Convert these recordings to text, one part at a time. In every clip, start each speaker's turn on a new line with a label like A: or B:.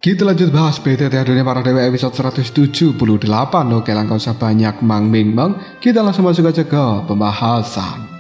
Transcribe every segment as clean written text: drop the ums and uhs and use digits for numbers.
A: Kita lanjut bahas BTT Dunia Para Dewa episode 178. Oke, langkah usah banyak Mang Ming Mang. Kita langsung masuk aja ke pembahasan.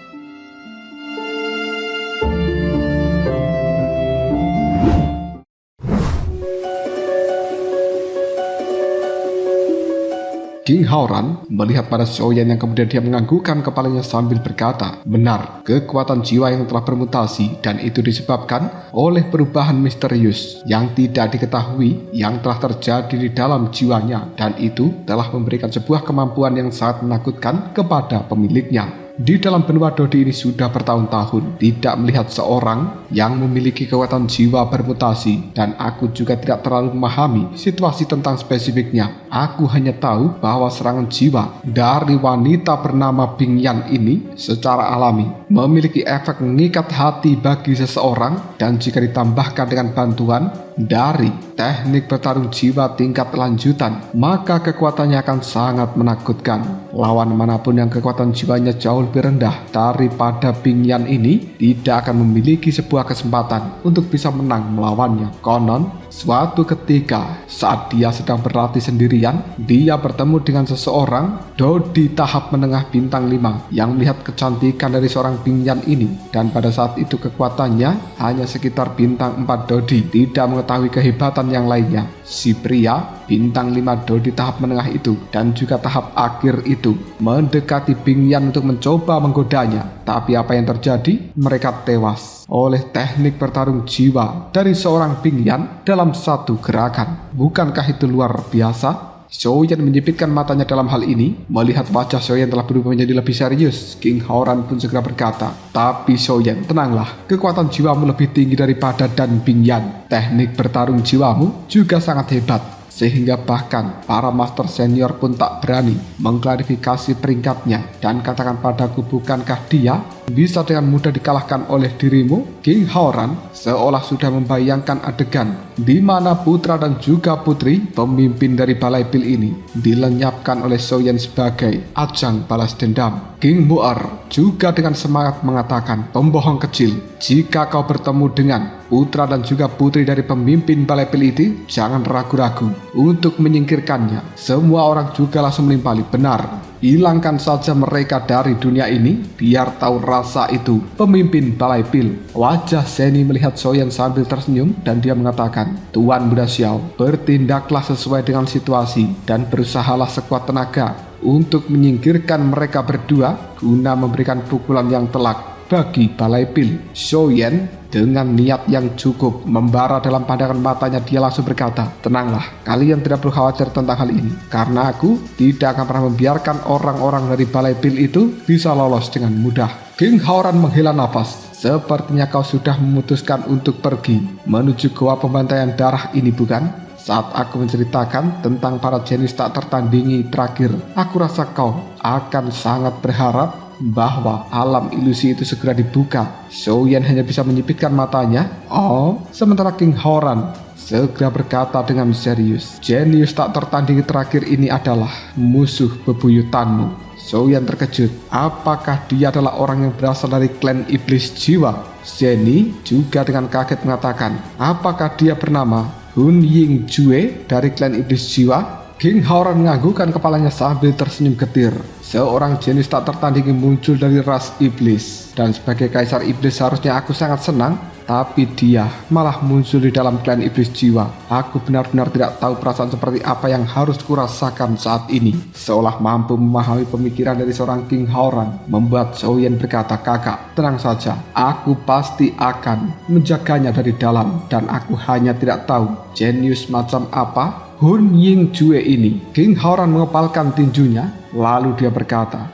A: King Haoran melihat pada Xiaoyan yang kemudian dia menganggukkan kepalanya sambil berkata, benar, kekuatan jiwa yang telah bermutasi dan itu disebabkan oleh perubahan misterius yang tidak diketahui yang telah terjadi di dalam jiwanya dan itu telah memberikan sebuah kemampuan yang sangat menakutkan kepada pemiliknya. Di dalam benua Dodi ini sudah bertahun-tahun tidak melihat seorang yang memiliki kekuatan jiwa bermutasi dan aku juga tidak terlalu memahami situasi tentang spesifiknya. Aku hanya tahu bahwa serangan jiwa dari wanita bernama Bing Yan ini secara alami memiliki efek mengikat hati bagi seseorang dan jika ditambahkan dengan bantuan dari teknik bertarung jiwa tingkat lanjutan, maka kekuatannya akan sangat menakutkan. Lawan manapun yang kekuatan jiwanya jauh lebih rendah daripada Bing Yan ini tidak akan memiliki sebuah kesempatan untuk bisa menang melawannya. Konon, suatu ketika saat dia sedang berlatih sendirian, dia bertemu dengan seseorang Dodi tahap menengah bintang 5 yang melihat kecantikan dari seorang Bing Yan ini dan pada saat itu kekuatannya hanya sekitar bintang 4 Dodi, tidak mengetahui kehebatan yang lainnya. Si pria bintang 5 Dodi tahap menengah itu dan juga tahap akhir itu mendekati Bing Yan untuk mencoba menggodanya. Tapi apa yang terjadi? Mereka tewas oleh teknik bertarung jiwa dari seorang Bing Yan dalam satu gerakan. Bukankah itu luar biasa? Xiaoyan menyipitkan matanya dalam hal ini. Melihat wajah Xiaoyan telah berubah menjadi lebih serius, King Haoran pun segera berkata, tapi Xiaoyan, tenanglah, kekuatan jiwamu lebih tinggi daripada Dan Bing Yan. Teknik bertarung jiwamu juga sangat hebat, sehingga bahkan para master senior pun tak berani mengklarifikasi peringkatnya dan katakan padaku, bukankah dia bisa dengan mudah dikalahkan oleh dirimu? King Haoran seolah sudah membayangkan adegan di mana putra dan juga putri pemimpin dari Balai Pil ini dilenyapkan oleh Xiaoyan sebagai ajang balas dendam. King Mu'er juga dengan semangat mengatakan, pembohong kecil, jika kau bertemu dengan putra dan juga putri dari pemimpin Balai Pil itu, jangan ragu-ragu untuk menyingkirkannya. Semua orang juga langsung menimpali, benar, hilangkan saja mereka dari dunia ini, biar tahu rasa itu pemimpin Balai Pil. Wajah Zeni melihat Xiaoyan sambil tersenyum dan dia mengatakan, Tuan Muda Xiao, bertindaklah sesuai dengan situasi dan berusahalah sekuat tenaga untuk menyingkirkan mereka berdua guna memberikan pukulan yang telak bagi Balai Pil. Xiaoyan dengan niat yang cukup membara dalam pandangan matanya, dia langsung berkata, tenanglah, kalian tidak perlu khawatir tentang hal ini, karena aku tidak akan pernah membiarkan orang-orang dari Balai Pil itu bisa lolos dengan mudah. King Haoran menghela nafas. Sepertinya kau sudah memutuskan untuk pergi menuju goa pembantaian darah ini, bukan? Saat aku menceritakan tentang para jenius tak tertandingi terakhir, aku rasa kau akan sangat berharap bahwa alam ilusi itu segera dibuka. Xiaoyan hanya bisa menyipitkan matanya. Oh, sementara King Haoran segera berkata dengan serius, jenius tak tertandingi terakhir ini adalah musuh bebuyutanmu. Xiaoyan terkejut. Apakah dia adalah orang yang berasal dari klan iblis jiwa? Zeni juga dengan kaget mengatakan, apakah dia bernama Hun Ying Jue dari klan iblis jiwa? King Haoran menganggukkan kepalanya sambil tersenyum getir. Seorang jenius tak tertandingi muncul dari ras iblis, dan sebagai kaisar iblis seharusnya aku sangat senang, tapi dia malah muncul di dalam klan iblis jiwa. Aku benar-benar tidak tahu perasaan seperti apa yang harus kurasakan saat ini. Seolah mampu memahami pemikiran dari seorang King Haoran, membuat Xiaoyan berkata, kakak, tenang saja, aku pasti akan menjaganya dari dalam, dan aku hanya tidak tahu jenius macam apa Hun Ying Jue ini. King Haoran mengepalkan tinjunya, lalu dia berkata,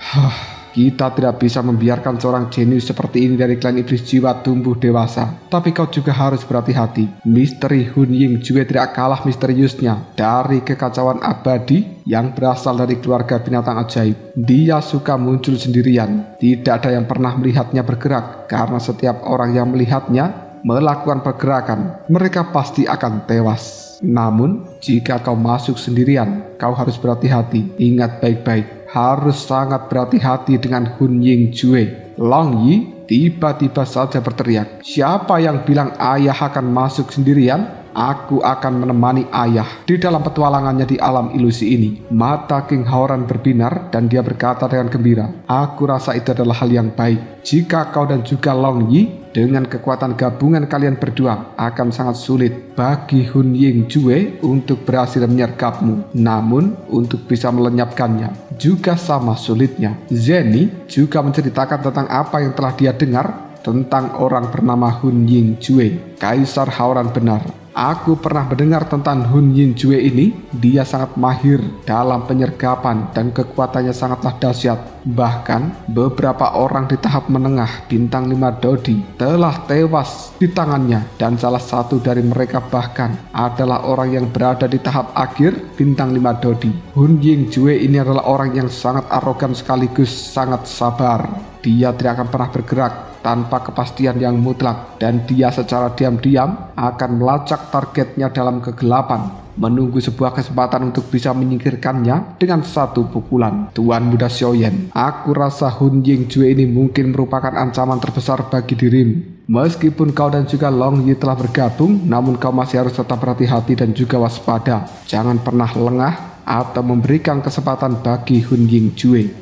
A: kita tidak bisa membiarkan seorang jenius seperti ini dari klan iblis jiwa tumbuh dewasa. Tapi kau juga harus berhati-hati. Misteri Hun Ying Jue tidak kalah misteriusnya dari kekacauan abadi yang berasal dari keluarga binatang ajaib. Dia suka muncul sendirian. Tidak ada yang pernah melihatnya bergerak, karena setiap orang yang melihatnya melakukan pergerakan, mereka pasti akan tewas. Namun, jika kau masuk sendirian, kau harus berhati-hati. Ingat baik-baik, harus sangat berhati-hati dengan Hun Ying Jue. Long Yi tiba-tiba saja berteriak, siapa yang bilang ayah akan masuk sendirian? Aku akan menemani ayah di dalam petualangannya di alam ilusi ini. Mata King Haoran berbinar dan dia berkata dengan gembira, aku rasa itu adalah hal yang baik. Jika kau dan juga Long Yi dengan kekuatan gabungan kalian berdua akan sangat sulit bagi Hun Ying Jue untuk berhasil menyergapmu. Namun untuk bisa melenyapkannya juga sama sulitnya. Zeni juga menceritakan tentang apa yang telah dia dengar tentang orang bernama Hun Ying Jue. Kaisar Haoran benar. Aku pernah mendengar tentang Hun Ying Jue ini. Dia sangat mahir dalam penyergapan dan kekuatannya sangatlah dahsyat. Bahkan beberapa orang di tahap menengah bintang 5 Dodi telah tewas di tangannya, dan salah satu dari mereka bahkan adalah orang yang berada di tahap akhir bintang 5 Dodi. Hun Ying Jue ini adalah orang yang sangat arogan sekaligus sangat sabar. Dia tidak akan pernah bergerak tanpa kepastian yang mutlak, dan dia secara diam-diam akan melacak targetnya dalam kegelapan, menunggu sebuah kesempatan untuk bisa menyingkirkannya dengan satu pukulan. Tuan Muda Xiaoyan, aku rasa Hun Ying Jue ini mungkin merupakan ancaman terbesar bagi dirimu. Meskipun kau dan juga Long Yi telah bergabung, namun kau masih harus tetap berhati-hati dan juga waspada. Jangan pernah lengah atau memberikan kesempatan bagi Hun Ying Jue.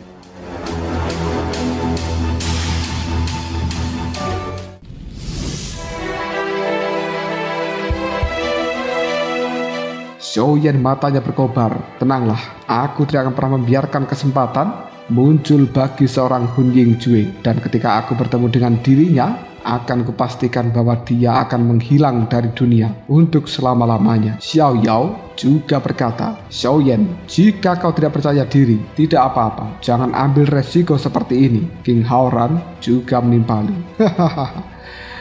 A: Xiaoyan matanya berkobar. Tenanglah, aku tidak akan pernah membiarkan kesempatan muncul bagi seorang Hun Ying Jue, dan ketika aku bertemu dengan dirinya, akan kupastikan bahwa dia akan menghilang dari dunia untuk selama-lamanya. Xiao Yao juga berkata, Xiaoyan, jika kau tidak percaya diri, tidak apa-apa, jangan ambil resiko seperti ini. King Haoran juga menimpali.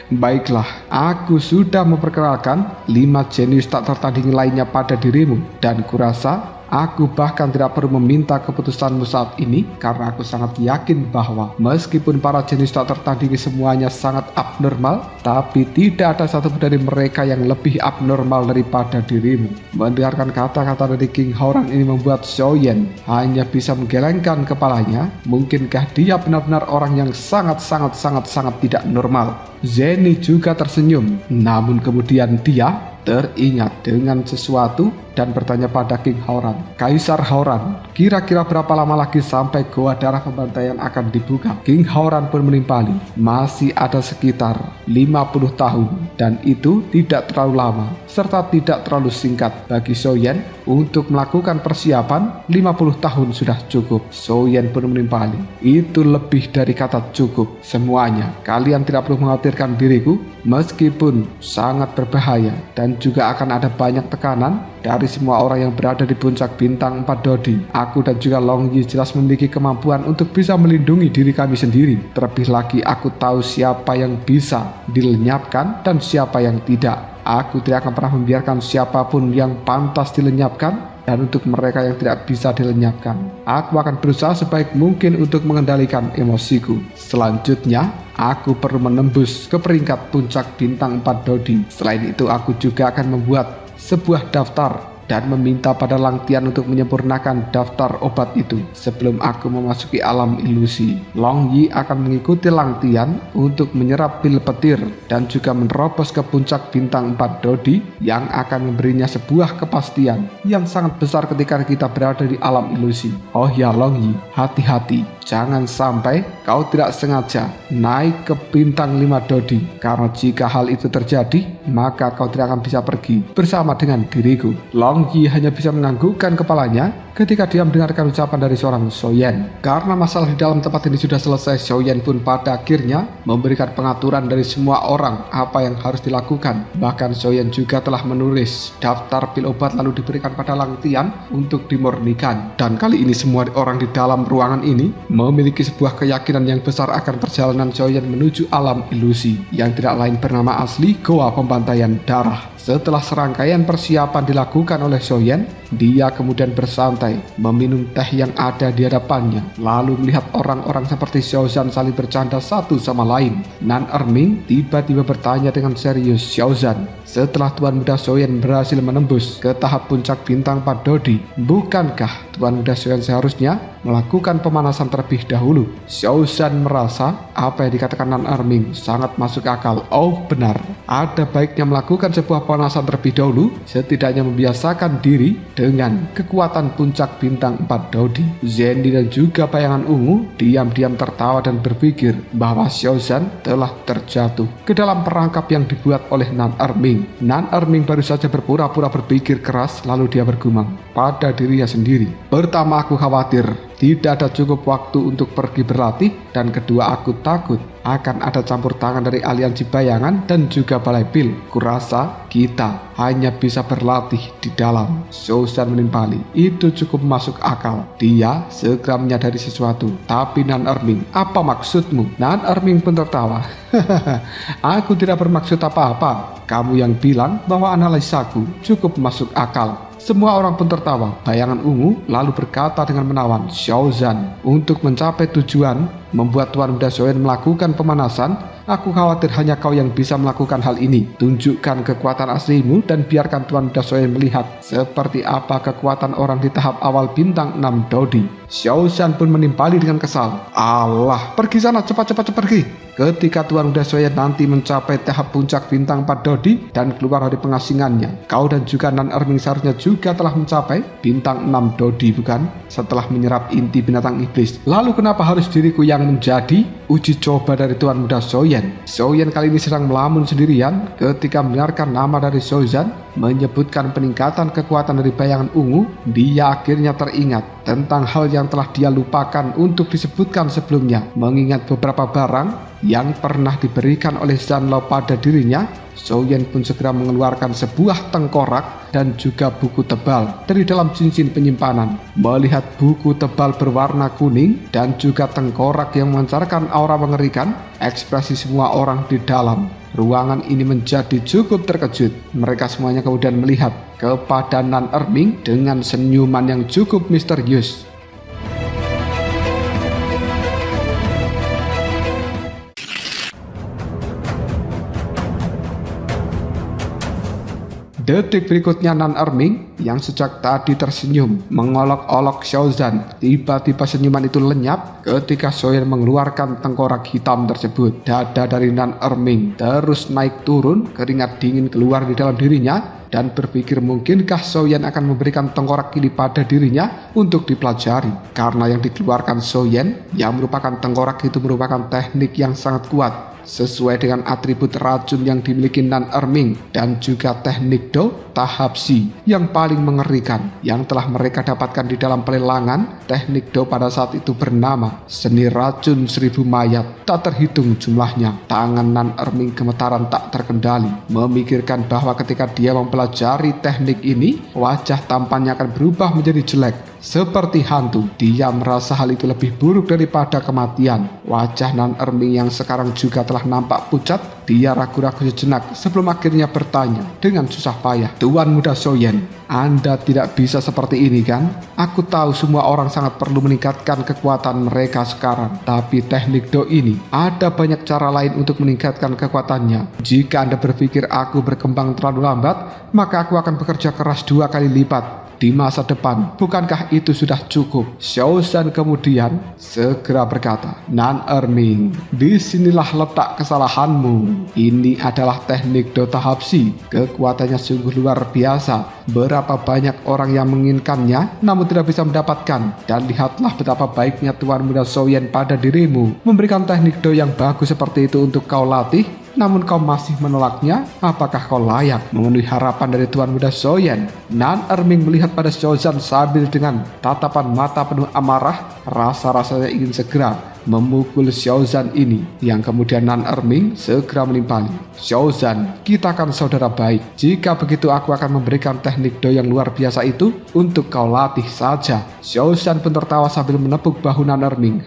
A: Baiklah, aku sudah memperkenalkan 5 jenius tak tertandingi lainnya pada dirimu, dan kurasa aku bahkan tidak perlu meminta keputusanmu saat ini, karena aku sangat yakin bahwa meskipun para jenius tak tertandingi semuanya sangat abnormal, tapi tidak ada satupun dari mereka yang lebih abnormal daripada dirimu. Mendengarkan kata-kata dari King Haoran ini membuat Xiaoyan hanya bisa menggelengkan kepalanya. Mungkinkah dia benar-benar orang yang sangat tidak normal? Zeni juga tersenyum, namun kemudian dia teringat dengan sesuatu dan bertanya pada King Haoran, Kaisar Haoran, kira-kira berapa lama lagi sampai Goa Darah Pembantaian akan dibuka? King Haoran pun menimpali, masih ada sekitar 50 tahun, dan itu tidak terlalu lama serta tidak terlalu singkat bagi Xiaoyan untuk melakukan persiapan. 50 tahun sudah cukup. Xiaoyan pun menimpali, itu lebih dari kata cukup. Semuanya, kalian tidak perlu mengkhawatirkan diriku, meskipun sangat berbahaya dan juga akan ada banyak tekanan dari semua orang yang berada di puncak bintang 4 Dodi. Aku dan juga Long Yi jelas memiliki kemampuan untuk bisa melindungi diri kami sendiri. Terlebih lagi aku tahu siapa yang bisa dilenyapkan dan siapa yang tidak. Aku tidak akan pernah membiarkan siapapun yang pantas dilenyapkan, dan untuk mereka yang tidak bisa dilenyapkan, aku akan berusaha sebaik mungkin untuk mengendalikan emosiku. Selanjutnya, aku perlu menembus ke peringkat puncak bintang 4 Dodi. Selain itu, aku juga akan membuat sebuah daftar dan meminta pada Lang Tian untuk menyempurnakan daftar obat itu sebelum aku memasuki alam ilusi. Long Yi akan mengikuti Lang Tian untuk menyerap pil petir dan juga menerobos ke puncak bintang 4 Dodi yang akan memberinya sebuah kepastian yang sangat besar ketika kita berada di alam ilusi. Oh ya Long Yi, hati-hati, jangan sampai kau tidak sengaja naik ke bintang 5 Dodi, karena jika hal itu terjadi, maka kau tidak akan bisa pergi bersama dengan diriku. Long Yi hanya bisa menganggukkan kepalanya ketika dia mendengarkan ucapan dari seorang Xiaoyan. Karena masalah di dalam tempat ini sudah selesai, Xiaoyan pun pada akhirnya memberikan pengaturan dari semua orang apa yang harus dilakukan. Bahkan Xiaoyan juga telah menulis daftar pil obat lalu diberikan pada Lang Tian untuk dimurnikan. Dan kali ini semua orang di dalam ruangan ini memiliki sebuah keyakinan yang besar akan perjalanan Xiaoyan menuju alam ilusi yang tidak lain bernama asli Goa Pembantaian Darah. Setelah serangkaian persiapan dilakukan oleh Xiaoyan, dia kemudian bersantai meminum teh yang ada di hadapannya, lalu melihat orang-orang seperti Xiaozan saling bercanda satu sama lain. Nan Erming tiba-tiba bertanya dengan serius, Xiaozan, setelah Tuan Muda Xiaoyan berhasil menembus ke tahap puncak bintang 4 Dodi, bukankah Tuan Muda Xiaoyan seharusnya melakukan pemanasan terlebih dahulu. Xiaozan merasa apa yang dikatakan Nan Erming sangat masuk akal. Oh benar, ada baiknya melakukan sebuah pemanasan terlebih dahulu, setidaknya membiasakan diri dengan kekuatan puncak bintang 4 Dodi. Zendi dan juga bayangan ungu diam-diam tertawa dan berpikir bahwa Xiaozan telah terjatuh ke dalam perangkap yang dibuat oleh Nan Erming. Nan Erming baru saja berpura-pura berpikir keras, lalu dia bergumam pada dirinya sendiri. Pertama, aku khawatir tidak ada cukup waktu untuk pergi berlatih, dan kedua, aku takut akan ada campur tangan dari aliansi bayangan dan juga balai pil. Kurasa kita hanya bisa berlatih di dalam. Xiaozan menimpali. Itu cukup masuk akal. Dia segera menyadari sesuatu. Tapi Nan Erming, apa maksudmu? Nan Erming pun tertawa. Aku tidak bermaksud apa-apa. Kamu yang bilang bahwa analisaku cukup masuk akal. Semua orang pun tertawa. Bayangan ungu lalu berkata dengan menawan, Xiaozan, untuk mencapai tujuan membuat Tuan Muda Xiaoyan melakukan pemanasan, aku khawatir hanya kau yang bisa melakukan hal ini. Tunjukkan kekuatan aslimu dan biarkan Tuan Muda Xiaoyan melihat seperti apa kekuatan orang di tahap awal bintang 6 Dodi. Xiaozan pun menimpali dengan kesal. Allah, pergi sana, cepat-cepat pergi. Ketika Tuan Muda Xiaoyan nanti mencapai tahap puncak bintang 4 Dodi dan keluar dari pengasingannya, kau dan juga Nan Erming seharusnya juga telah mencapai bintang 6 Dodi, bukan? Setelah menyerap inti binatang iblis. Lalu kenapa harus diriku yang menjadi uji coba dari Tuan Muda Xiaoyan? Xiaoyan kali ini sedang melamun sendirian ketika mendengarkan nama dari Xiaozan menyebutkan peningkatan kekuatan dari bayangan ungu. Dia akhirnya teringat tentang hal yang telah dia lupakan untuk disebutkan sebelumnya. Mengingat beberapa barang yang pernah diberikan oleh Zanlao pada dirinya, Xiaoyan pun segera mengeluarkan sebuah tengkorak dan juga buku tebal dari dalam cincin penyimpanan. Melihat buku tebal berwarna kuning dan juga tengkorak yang memancarkan aura mengerikan, ekspresi semua orang di dalam ruangan ini menjadi cukup terkejut. Mereka semuanya kemudian melihat kepada Nan Erming dengan senyuman yang cukup misterius. Detik berikutnya Nan Erming yang sejak tadi tersenyum mengolok-olok Xiaozan. Tiba-tiba senyuman itu lenyap ketika Xiaoyan mengeluarkan tengkorak hitam tersebut. Dada dari Nan Erming terus naik turun, keringat dingin keluar di dalam dirinya dan berpikir mungkinkah Xiaoyan akan memberikan tengkorak ini pada dirinya untuk dipelajari. Karena yang dikeluarkan Xiaoyan yang merupakan tengkorak itu merupakan teknik yang sangat kuat, sesuai dengan atribut racun yang dimiliki Nan Erming dan juga teknik Do tahap Si yang paling mengerikan yang telah mereka dapatkan di dalam pelelangan. Teknik Do pada saat itu bernama Seni Racun 1000 Mayat. Tak terhitung jumlahnya. Tangan Nan Erming gemetaran tak terkendali, memikirkan bahwa ketika dia mempelajari teknik ini, wajah tampannya akan berubah menjadi jelek seperti hantu. Dia merasa hal itu lebih buruk daripada kematian. Wajah Nan Erming yang sekarang juga telah nampak pucat. Dia ragu-ragu sejenak sebelum akhirnya bertanya dengan susah payah, Tuan Muda Xiaoyan, Anda tidak bisa seperti ini kan? Aku tahu semua orang sangat perlu meningkatkan kekuatan mereka sekarang, tapi teknik Do ini ada banyak cara lain untuk meningkatkan kekuatannya. Jika Anda berpikir aku berkembang terlalu lambat, maka aku akan bekerja keras 2 kali lipat di masa depan. Bukankah itu sudah cukup? Xiaozan kemudian segera berkata, Nan Erming, disinilah letak kesalahanmu. Ini adalah teknik Do tahap Si. Kekuatannya sungguh luar biasa. Berapa banyak orang yang menginginkannya namun tidak bisa mendapatkan. Dan lihatlah betapa baiknya Tuan Muda Xiaoyan pada dirimu, memberikan teknik Do yang bagus seperti itu untuk kau latih, namun kau masih menolaknya. Apakah kau layak memenuhi harapan dari Tuan Muda Xiaoyan? Nan Erming melihat pada Xiaozan sambil dengan tatapan mata penuh amarah. Rasa-rasanya ingin segera memukul Xiaozan ini, yang kemudian Nan Erming segera menimpali. Xiaozan, kita kan saudara baik. Jika begitu aku akan memberikan teknik Do yang luar biasa itu untuk kau latih saja. Xiaozan pun tertawa sambil menepuk bahu Nan Erming.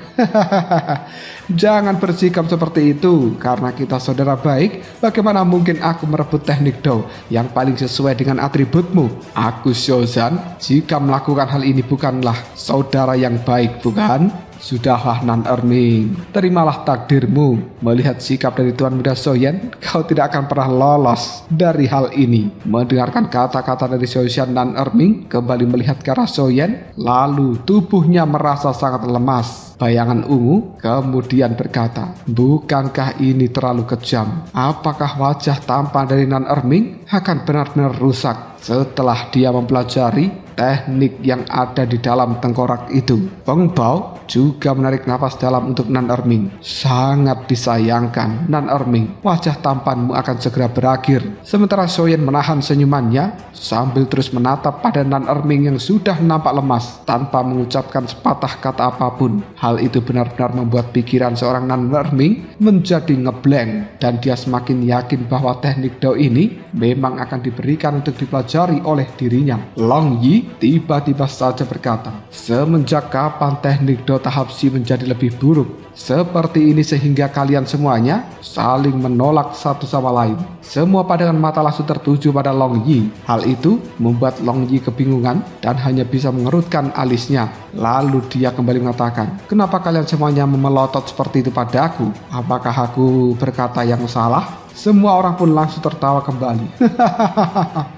A: Jangan bersikap seperti itu. Karena kita saudara baik, bagaimana mungkin aku merebut teknik Do yang paling sesuai dengan atributmu? Aku Xiaozan, jika melakukan hal ini bukanlah saudara yang baik, bukan? Sudahlah Nan Erming, terimalah takdirmu. Melihat sikap dari Tuan Muda Soyen, kau tidak akan pernah lolos dari hal ini. Mendengarkan kata-kata dari Xiaoshan, Nan Erming kembali melihat ke arah Soyen, lalu tubuhnya merasa sangat lemas. Bayangan ungu kemudian berkata, bukankah ini terlalu kejam? Apakah wajah tampan dari Nan Erming akan benar-benar rusak setelah dia mempelajari teknik yang ada di dalam tengkorak itu? Peng Bao juga menarik nafas dalam untuk Nan Erming. Sangat disayangkan, Nan Erming, wajah tampanmu akan segera berakhir. Sementara Soyen menahan senyumannya sambil terus menatap pada Nan Erming yang sudah nampak lemas tanpa mengucapkan sepatah kata apapun. Hal itu benar-benar membuat pikiran seorang Nan Erming menjadi ngeblank dan dia semakin yakin bahwa teknik Dao ini memang akan diberikan untuk dipelajari oleh dirinya. Long Yi tiba-tiba saja berkata, semenjak kapan teknik Dao tahap Si menjadi lebih buruk seperti ini sehingga kalian semuanya saling menolak satu sama lain? Semua pandangan mata langsung tertuju pada Long Yi. Hal itu membuat Long Yi kebingungan dan hanya bisa mengerutkan alisnya. Lalu dia kembali mengatakan, kenapa kalian semuanya memelotot seperti itu padaku? Apakah aku berkata yang salah? Semua orang pun langsung tertawa kembali.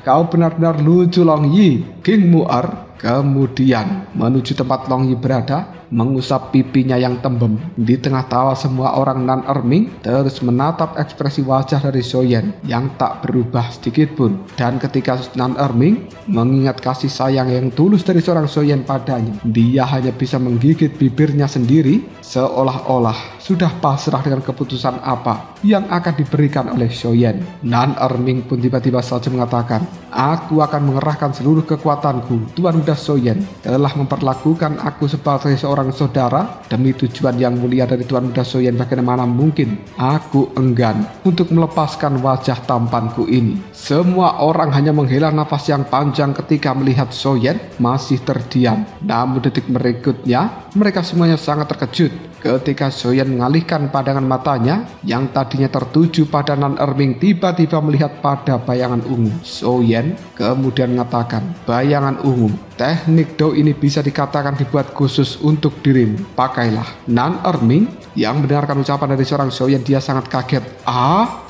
A: Kau benar-benar lucu Long Yi. King Mu'er kemudian menuju tempat Long Yi berada, mengusap pipinya yang tembem. Di tengah tawa semua orang, Nan Erming terus menatap ekspresi wajah dari Soyen yang tak berubah sedikit pun. Dan ketika Nan Erming mengingat kasih sayang yang tulus dari seorang Soyen padanya, dia hanya bisa menggigit bibirnya sendiri seolah-olah sudah pasrah dengan keputusan apa yang akan diberikan oleh Soyen. Nan Erming pun tiba-tiba saja mengatakan, aku akan mengerahkan seluruh kekuatanku. Tuan Muda Soyen telah memperlakukan aku sebagai seorang saudara demi tujuan yang mulia dari Tuan Muda Soyen. Bagaimana mungkin aku enggan untuk melepaskan wajah tampanku ini? Semua orang hanya menghela nafas yang panjang ketika melihat Soyen masih terdiam. Namun detik berikutnya mereka semuanya sangat terkejut ketika Soyen mengalihkan pandangan matanya yang tadinya tertuju pada Nan Erming tiba-tiba melihat pada bayangan ungu. Soyen kemudian mengatakan, bayangan ungu, teknik Dao ini bisa dikatakan dibuat khusus untuk dirimu. Pakailah. Nan Erming yang mendengarkan ucapan dari seorang Soyen, dia sangat kaget.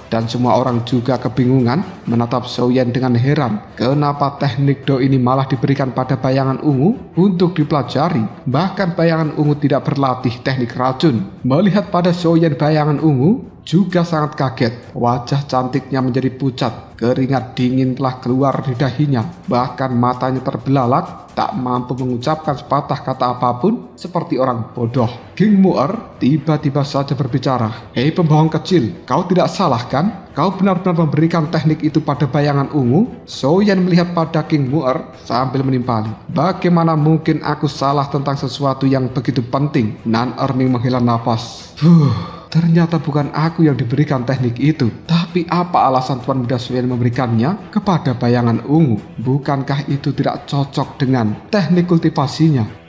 A: Dan semua orang juga kebingungan menatap Soyen dengan heran. Kenapa teknik Dao ini malah diberikan pada bayangan ungu untuk dipelajari? Bahkan bayangan ungu tidak berlatih teknik racun. Melihat pada Soyen, bayangan ungu juga sangat kaget. Wajah cantiknya menjadi pucat. Keringat dingin telah keluar di dahinya. Bahkan matanya terbelalak, tak mampu mengucapkan sepatah kata apapun, seperti orang bodoh. King Mu'er tiba-tiba saja berbicara, hei pembohong kecil, kau tidak salah kan? Kau benar-benar memberikan teknik itu pada bayangan ungu? Soyen melihat pada King Mu'er sambil menimpali, bagaimana mungkin aku salah tentang sesuatu yang begitu penting? Nan Erming menghela nafas. Ternyata bukan aku yang diberikan teknik itu. Tapi apa alasan Tuan Muda Soyen memberikannya kepada bayangan ungu? Bukankah itu tidak cocok dengan teknik kultivasinya?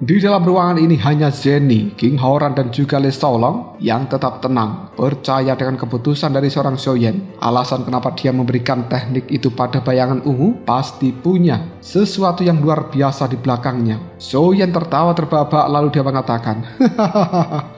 A: Di dalam ruangan ini hanya Zenny, King Haoran dan juga Le Shaolong yang tetap tenang, percaya dengan keputusan dari seorang Soyen. Alasan kenapa dia memberikan teknik itu pada bayangan ungu pasti punya sesuatu yang luar biasa di belakangnya. Soyen tertawa terbahak lalu dia mengatakan,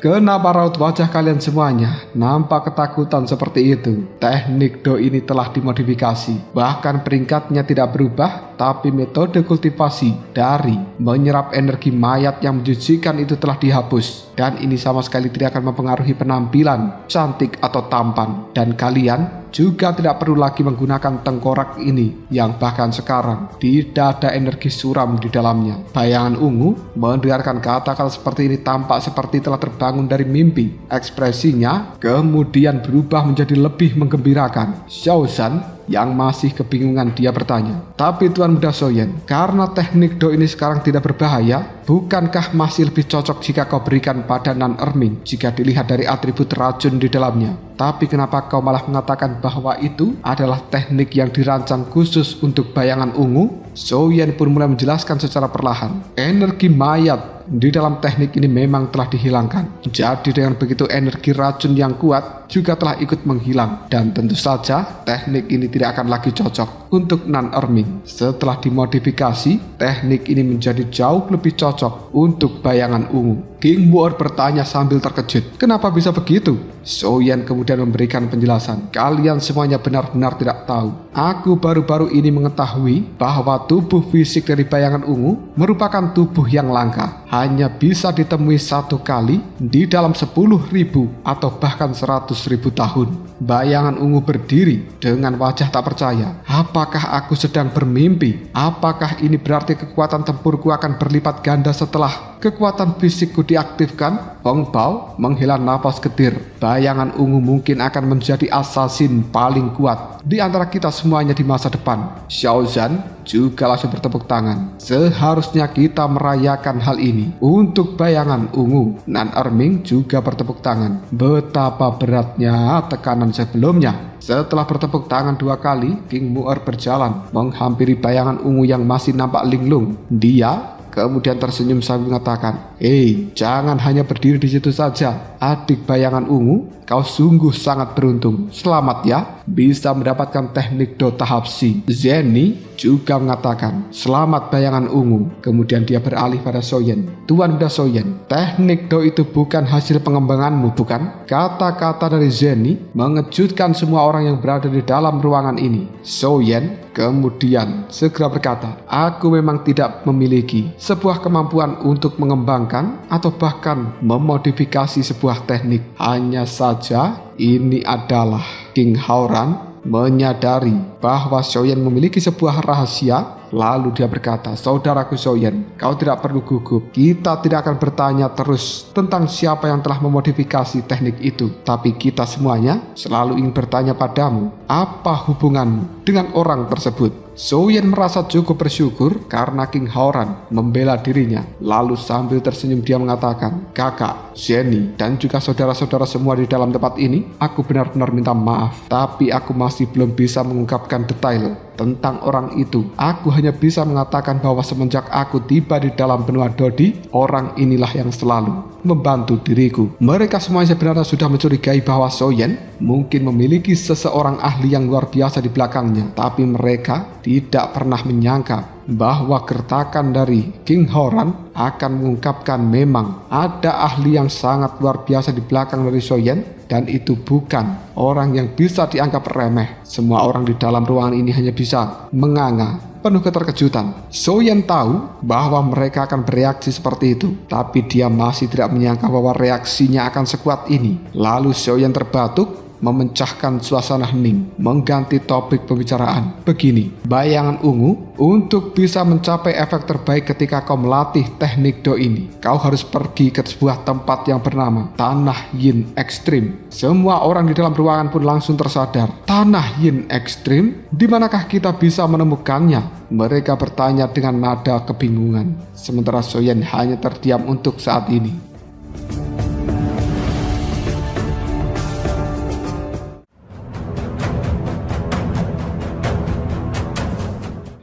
A: kenapa raut wajah kalian semuanya nampak ketakutan seperti itu? Teknik Dao ini telah dimodifikasi, bahkan peringkatnya tidak berubah, tapi metode kultivasi dari menyerap energi mayat yang menjijikan itu telah dihapus. Dan ini sama sekali tidak akan mempengaruhi penampilan, cantik atau tampan. Dan kalian juga tidak perlu lagi menggunakan tengkorak ini yang bahkan sekarang tidak ada energi suram di dalamnya. Bayangan ungu mendengarkan kata-kata seperti ini tampak seperti telah terbangun dari mimpi. Ekspresinya kemudian berubah menjadi lebih menggembirakan. Xiaoshan yang masih kebingungan, dia bertanya, tapi Tuan Muda Soyen, karena teknik Dao ini sekarang tidak berbahaya, bukankah masih lebih cocok jika kau berikan pada Nan Erming jika dilihat dari atribut racun di dalamnya? Tapi kenapa kau malah mengatakan bahwa itu adalah teknik yang dirancang khusus untuk bayangan ungu? Soyen pun mulai menjelaskan secara perlahan. Energi mayat di dalam teknik ini memang telah dihilangkan. Jadi dengan begitu energi racun yang kuat juga telah ikut menghilang, dan tentu saja teknik ini tidak akan lagi cocok untuk non-erming. Setelah dimodifikasi, teknik ini menjadi jauh lebih cocok untuk bayangan ungu. King Muor bertanya sambil terkejut, kenapa bisa begitu? Soyen kemudian memberikan penjelasan, kalian semuanya benar-benar tidak tahu. Aku baru-baru ini mengetahui bahwa tubuh fisik dari bayangan ungu merupakan tubuh yang langka. Hanya bisa ditemui satu kali di dalam 10.000 atau bahkan 100.000 tahun. Bayangan ungu berdiri dengan wajah tak percaya. Apakah aku sedang bermimpi? Apakah ini berarti kekuatan tempurku akan berlipat ganda setelah kekuatan fisikku diaktifkan? Hong Bao menghela napas getir. Bayangan ungu mungkin akan menjadi assassin paling kuat di antara kita semuanya di masa depan. Xiao Zhan juga langsung bertepuk tangan. Seharusnya kita merayakan hal ini untuk bayangan ungu. Nan Erming juga bertepuk tangan. Betapa beratnya tekanan sebelumnya. Setelah bertepuk tangan 2 kali, King Muor berjalan menghampiri bayangan ungu yang masih nampak linglung. Dia kemudian tersenyum sambil mengatakan, "Hei, jangan hanya berdiri di situ saja. Adik bayangan ungu, kau sungguh sangat beruntung. Selamat ya, bisa mendapatkan teknik Do tahap C." Zenny juga mengatakan, "Selamat bayangan ungu." Kemudian dia beralih pada Soyen. "Tuan muda Soyen, teknik Do itu bukan hasil pengembanganmu, bukan?" Kata-kata dari Zenny mengejutkan semua orang yang berada di dalam ruangan ini. Soyen kemudian segera berkata, "Aku memang tidak memiliki sebuah kemampuan untuk mengembangkan atau bahkan memodifikasi sebuah teknik. Hanya saja ini adalah..." King Haoran menyadari bahwa Soyen memiliki sebuah rahasia. Lalu dia berkata, "Saudaraku Soyen, kau tidak perlu gugup. Kita tidak akan bertanya terus tentang siapa yang telah memodifikasi teknik itu. Tapi kita semuanya selalu ingin bertanya padamu, apa hubunganmu dengan orang tersebut?" Soyen merasa cukup bersyukur karena King Haoran membela dirinya. Lalu sambil tersenyum dia mengatakan, "Kakak, Zenny, dan juga saudara-saudara semua di dalam tempat ini, aku benar-benar minta maaf. Tapi aku masih belum bisa mengungkapkan detail tentang orang itu. Aku hanya bisa mengatakan bahwa semenjak aku tiba di dalam benua Dodi, orang inilah yang selalu membantu diriku." Mereka semuanya sebenarnya sudah mencurigai bahwa Soyen mungkin memiliki seseorang ahli yang luar biasa di belakangnya. Tapi mereka tidak pernah menyangka bahwa gertakan dari King Haoran akan mengungkapkan memang ada ahli yang sangat luar biasa di belakang dari Soyen, dan itu bukan orang yang bisa dianggap remeh. Semua orang di dalam ruangan ini hanya bisa menganga penuh keterkejutan. Soyen tahu bahwa mereka akan bereaksi seperti itu, tapi dia masih tidak menyangka bahwa reaksinya akan sekuat ini. Lalu Soyen terbatuk, memecahkan suasana hening, mengganti topik pembicaraan. "Begini, bayangan ungu, untuk bisa mencapai efek terbaik ketika kau melatih teknik Do ini, kau harus pergi ke sebuah tempat yang bernama Tanah Yin Ekstrim." Semua orang di dalam ruangan pun langsung tersadar. Tanah Yin Ekstrim? Di manakah kita bisa menemukannya? Mereka bertanya dengan nada kebingungan. Sementara Soyen hanya terdiam untuk saat ini.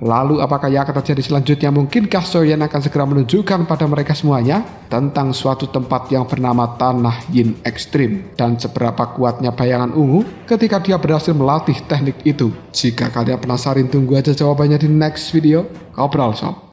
A: Lalu apakah yang akan terjadi selanjutnya? Mungkinkah Soyen akan segera menunjukkan pada mereka semuanya tentang suatu tempat yang bernama Tanah Yin Ekstrim, dan seberapa kuatnya bayangan ungu ketika dia berhasil melatih teknik itu? Jika kalian penasaran, tunggu aja jawabannya di next video. Ngobrol sob.